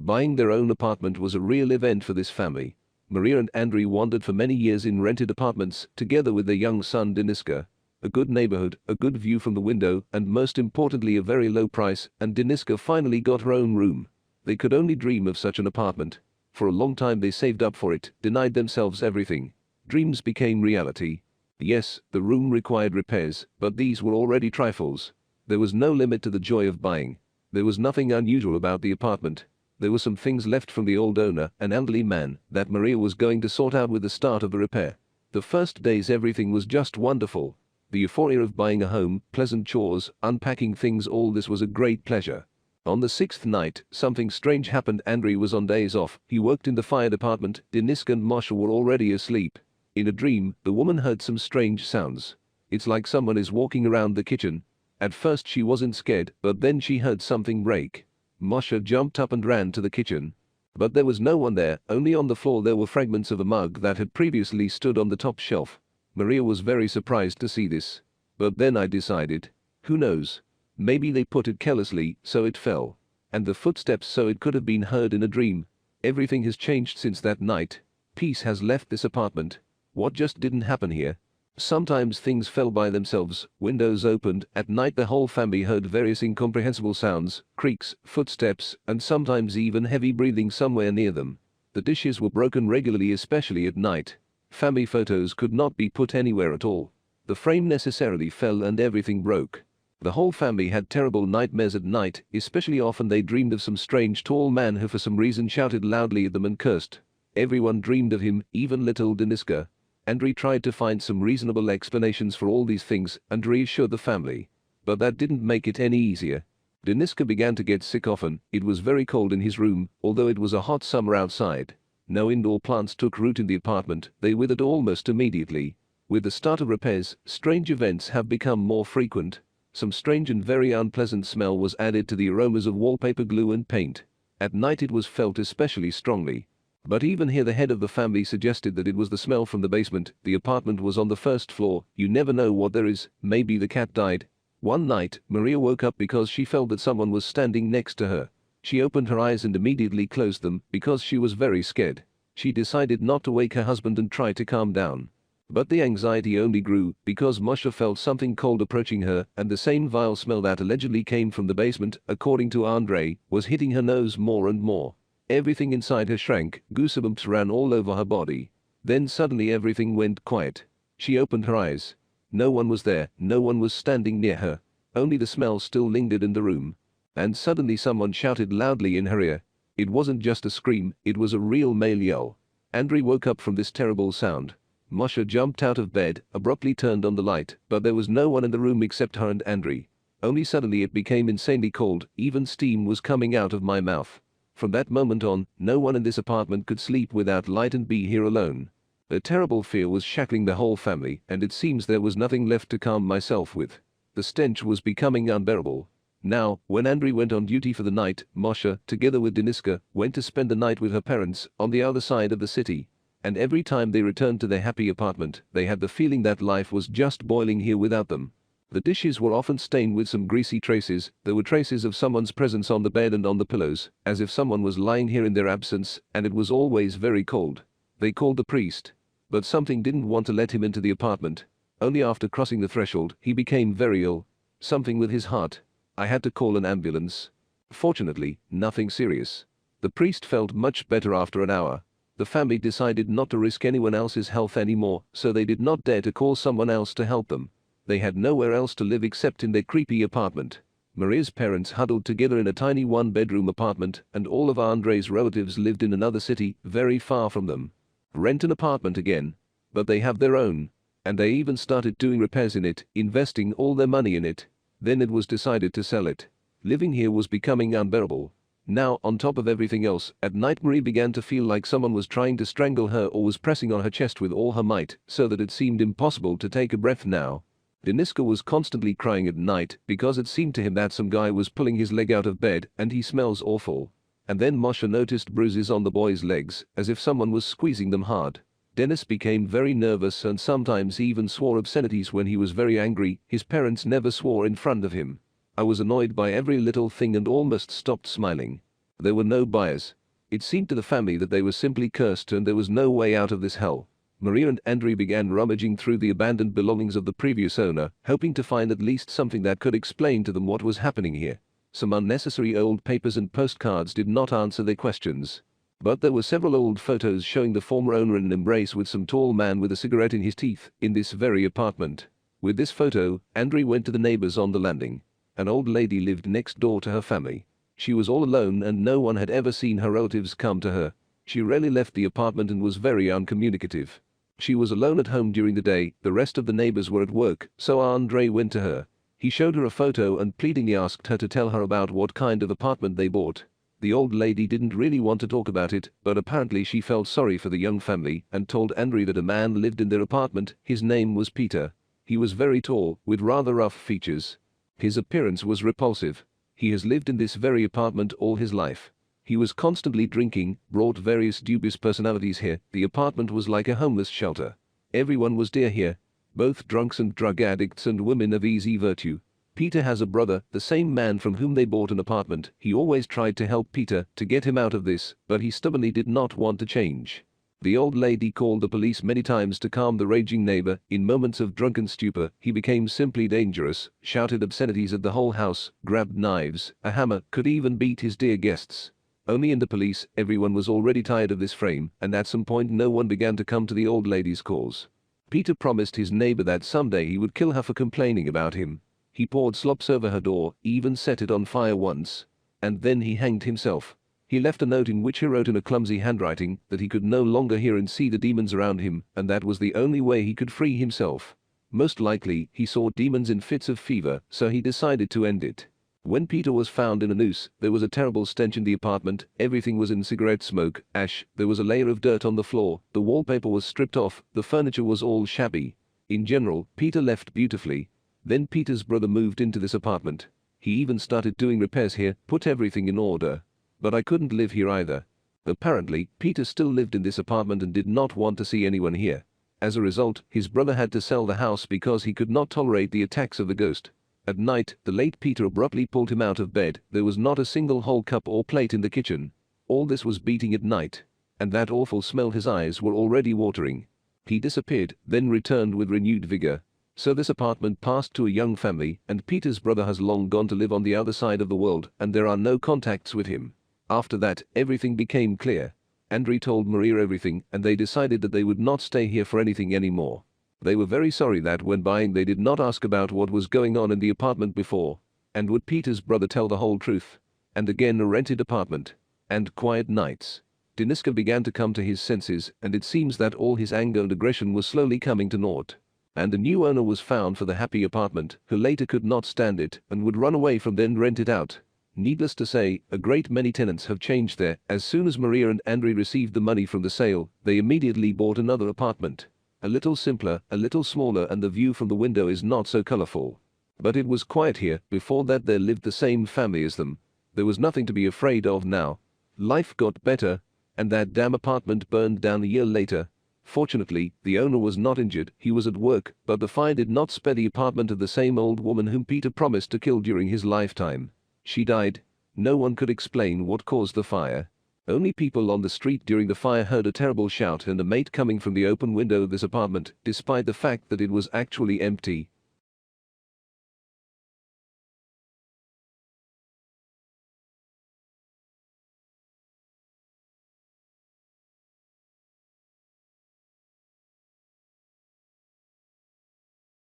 Buying their own apartment was a real event for this family. Maria and Andrei wandered for many years in rented apartments, together with their young son Deniska. A good neighborhood, a good view from the window, and most importantly a very low price, and Deniska finally got her own room. They could only dream of such an apartment. For a long time they saved up for it, denied themselves everything. Dreams became reality. Yes, the room required repairs, but these were already trifles. There was no limit to the joy of buying. There was nothing unusual about the apartment. There were some things left from the old owner, an elderly man, that Maria was going to sort out with the start of the repair. The first days everything was just wonderful. The euphoria of buying a home, pleasant chores, unpacking things, all this was a great pleasure. On the 6th night, something strange happened. Andrei was on days off. He worked in the fire department. Deniska and Masha were already asleep. In a dream, the woman heard some strange sounds. It's like someone is walking around the kitchen. At first she wasn't scared, but then she heard something break. Masha jumped up and ran to the kitchen. But there was no one there, only on the floor there were fragments of a mug that had previously stood on the top shelf. Maria was very surprised to see this. But then I decided, who knows? Maybe they put it carelessly, so it fell. And the footsteps, so it could have been heard in a dream. Everything has changed since that night. Peace has left this apartment. What just didn't happen here? Sometimes things fell by themselves, windows opened, at night the whole family heard various incomprehensible sounds, creaks, footsteps, and sometimes even heavy breathing somewhere near them. The dishes were broken regularly, especially at night. Family photos could not be put anywhere at all. The frame necessarily fell and everything broke. The whole family had terrible nightmares at night, especially often they dreamed of some strange tall man who for some reason shouted loudly at them and cursed. Everyone dreamed of him, even little Deniska. Andrei tried to find some reasonable explanations for all these things and reassure the family. But that didn't make it any easier. Deniska began to get sick often. It was very cold in his room, although it was a hot summer outside. No indoor plants took root in the apartment, they withered almost immediately. With the start of repairs, strange events have become more frequent. Some strange and very unpleasant smell was added to the aromas of wallpaper, glue and paint. At night it was felt especially strongly. But even here the head of the family suggested that it was the smell from the basement. The apartment was on the first floor. You never know what there is. Maybe the cat died. One night, Maria woke up because she felt that someone was standing next to her. She opened her eyes and immediately closed them because she was very scared. She decided not to wake her husband and try to calm down. But the anxiety only grew because Masha felt something cold approaching her, and the same vile smell that allegedly came from the basement, according to Andrei, was hitting her nose more and more. Everything inside her shrank, goosebumps ran all over her body. Then suddenly everything went quiet. She opened her eyes. No one was there, no one was standing near her. Only the smell still lingered in the room. And suddenly someone shouted loudly in her ear. It wasn't just a scream, it was a real male yell. Andrei woke up from this terrible sound. Masha jumped out of bed, abruptly turned on the light, but there was no one in the room except her and Andrei. Only suddenly it became insanely cold, even steam was coming out of my mouth. From that moment on, no one in this apartment could sleep without light and be here alone. A terrible fear was shackling the whole family, and it seems there was nothing left to calm myself with. The stench was becoming unbearable. Now, when Andrei went on duty for the night, Masha, together with Deniska, went to spend the night with her parents on the other side of the city. And every time they returned to their happy apartment, they had the feeling that life was just boiling here without them. The dishes were often stained with some greasy traces. There were traces of someone's presence on the bed and on the pillows, as if someone was lying here in their absence, and it was always very cold. They called the priest. But something didn't want to let him into the apartment. Only after crossing the threshold, he became very ill. Something with his heart. I had to call an ambulance. Fortunately, nothing serious. The priest felt much better after an hour. The family decided not to risk anyone else's health anymore, so they did not dare to call someone else to help them. They had nowhere else to live except in their creepy apartment. Maria's parents huddled together in a tiny one-bedroom apartment, and all of Andrei's relatives lived in another city, very far from them. Rent an apartment again. But they have their own. And they even started doing repairs in it, investing all their money in it. Then it was decided to sell it. Living here was becoming unbearable. Now, on top of everything else, at night Marie began to feel like someone was trying to strangle her or was pressing on her chest with all her might, so that it seemed impossible to take a breath now. Deniska was constantly crying at night because it seemed to him that some guy was pulling his leg out of bed and he smells awful. And then Masha noticed bruises on the boy's legs, as if someone was squeezing them hard. Denis became very nervous and sometimes even swore obscenities when he was very angry. His parents never swore in front of him. I was annoyed by every little thing and almost stopped smiling. There were no buyers. It seemed to the family that they were simply cursed and there was no way out of this hell. Maria and Andrei began rummaging through the abandoned belongings of the previous owner, hoping to find at least something that could explain to them what was happening here. Some unnecessary old papers and postcards did not answer their questions. But there were several old photos showing the former owner in an embrace with some tall man with a cigarette in his teeth, in this very apartment. With this photo, Andrei went to the neighbors on the landing. An old lady lived next door to her family. She was all alone and no one had ever seen her relatives come to her. She rarely left the apartment and was very uncommunicative. She was alone at home during the day, the rest of the neighbors were at work, so Andrei went to her. He showed her a photo and pleadingly asked her to tell her about what kind of apartment they bought. The old lady didn't really want to talk about it, but apparently she felt sorry for the young family and told Andrei that a man lived in their apartment. His name was Peter. He was very tall, with rather rough features. His appearance was repulsive. He has lived in this very apartment all his life. He was constantly drinking, brought various dubious personalities here. The apartment was like a homeless shelter. Everyone was dear here, both drunks and drug addicts and women of easy virtue. Peter has a brother, the same man from whom they bought an apartment. He always tried to help Peter, to get him out of this, but he stubbornly did not want to change. The old lady called the police many times to calm the raging neighbor. In moments of drunken stupor, he became simply dangerous, shouted obscenities at the whole house, grabbed knives, a hammer, could even beat his dear guests. Only in the police, everyone was already tired of this frame, and at some point no one began to come to the old lady's cause. Peter promised his neighbor that someday he would kill her for complaining about him. He poured slops over her door, even set it on fire once. And then he hanged himself. He left a note in which he wrote in a clumsy handwriting that he could no longer hear and see the demons around him, and that was the only way he could free himself. Most likely, he saw demons in fits of fever, so he decided to end it. When Peter was found in a noose, there was a terrible stench in the apartment. Everything was in cigarette smoke, ash, there was a layer of dirt on the floor, the wallpaper was stripped off, the furniture was all shabby. In general, Peter left beautifully. Then Peter's brother moved into this apartment. He even started doing repairs here, put everything in order. But I couldn't live here either. Apparently, Peter still lived in this apartment and did not want to see anyone here. As a result, his brother had to sell the house because he could not tolerate the attacks of the ghost. At night, the late Peter abruptly pulled him out of bed. There was not a single whole cup or plate in the kitchen. All this was beating at night. And that awful smell, his eyes were already watering. He disappeared, then returned with renewed vigor. So this apartment passed to a young family, and Peter's brother has long gone to live on the other side of the world, and there are no contacts with him. After that, everything became clear. Andrei told Maria everything, and they decided that they would not stay here for anything anymore. They were very sorry that when buying they did not ask about what was going on in the apartment before. And would Peter's brother tell the whole truth? And again a rented apartment. And quiet nights. Deniska began to come to his senses, and it seems that all his anger and aggression was slowly coming to naught. And a new owner was found for the happy apartment, who later could not stand it and would run away from then rent it out. Needless to say, a great many tenants have changed there. As soon as Maria and Andrei received the money from the sale, they immediately bought another apartment. A little simpler, a little smaller, and the view from the window is not so colorful. But it was quiet here. Before that there lived the same family as them. There was nothing to be afraid of now. Life got better, and that damn apartment burned down a year later. Fortunately, the owner was not injured. He was at work, but the fire did not spare the apartment of the same old woman whom Peter promised to kill during his lifetime. She died. No one could explain what caused the fire. Only people on the street during the fire heard a terrible shout and a mate coming from the open window of this apartment, despite the fact that it was actually empty.